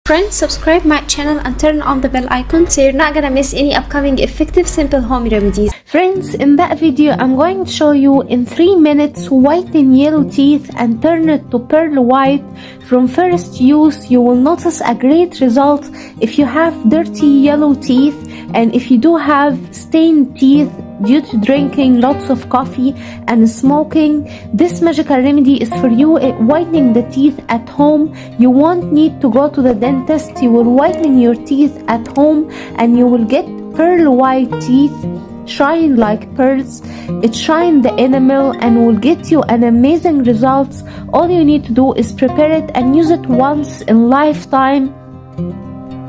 Friends, subscribe my channel and turn on the bell icon so you're not gonna miss any upcoming effective simple home remedies. Friends, in that video I'm going to show you in 3 minutes whiten yellow teeth and turn it to pearl white from first use. You will notice a great result if you have dirty yellow teeth and if you do have stained teeth due to drinking lots of coffee and smoking. This magical remedy is for you, whitening the teeth at home. You won't need to go to the dentist. You will whiten your teeth at home and you will get pearl white teeth, shine like pearls. It shine the enamel and will get you an amazing results. All you need to do is prepare it and use it once in lifetime,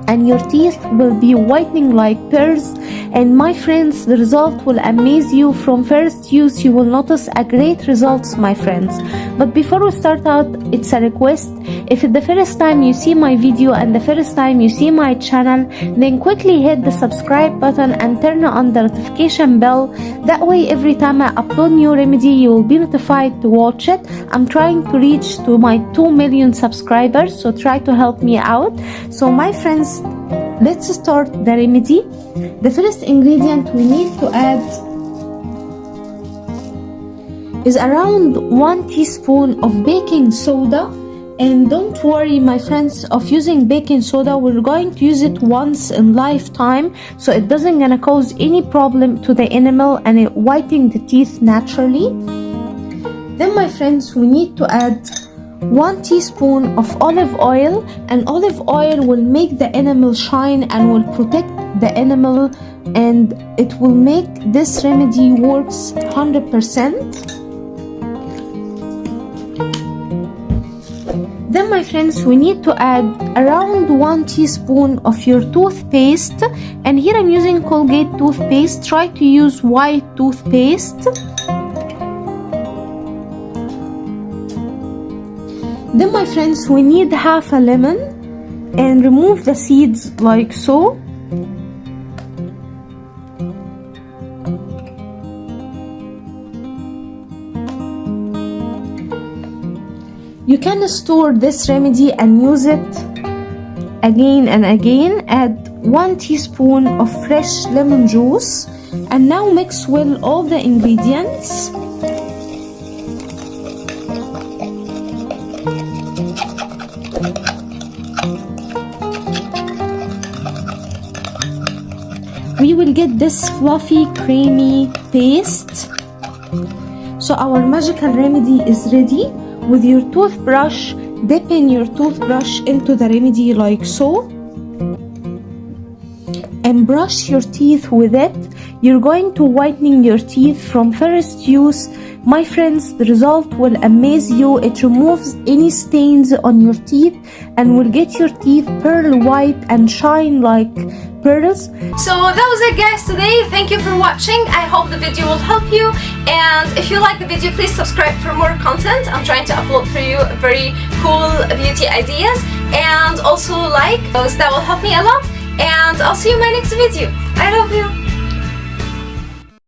and your teeth will be whitening like pearls. And my friends, the result will amaze you. From first use you will notice a great results, my friends. But before we start out, it's a request. If it's the first time you see my video and the first time you see my channel, then quickly hit the subscribe button and turn on the notification bell. That way every time I upload new remedy you will be notified to watch it. I'm trying to reach to my 2 million subscribers, so try to help me out. So my friends, let's start the remedy. The first ingredient we need to add is around 1 teaspoon of baking soda. And don't worry, my friends, of using baking soda. We're going to use it once in lifetime, so it doesn't gonna cause any problem to the enamel and it whitening the teeth naturally. Then my friends, we need to add 1 teaspoon of olive oil, and olive oil will make the enamel shine and will protect the enamel, and it will make this remedy works 100%. Then my friends, we need to add around 1 teaspoon of your toothpaste, and here I'm using Colgate toothpaste. Try to use white toothpaste. Then my friends, we need half a lemon and remove the seeds like so. You can store this remedy and use it again and again. Add 1 teaspoon of fresh lemon juice and now mix well all the ingredients. We will get this fluffy creamy paste. So our magical remedy is ready. With your toothbrush, dip in your toothbrush into the remedy like so and brush your teeth with it. You're going to whitening your teeth from first use. My friends, the result will amaze you. It removes any stains on your teeth and will get your teeth pearl white and shine like pearls. So that was it, guys, today. Thank you for watching. I hope the video will help you, and if you like the video, please subscribe for more content. I'm trying to upload for you very cool beauty ideas, and also like those. That will help me a lot, and I'll see you in my next video. I love you.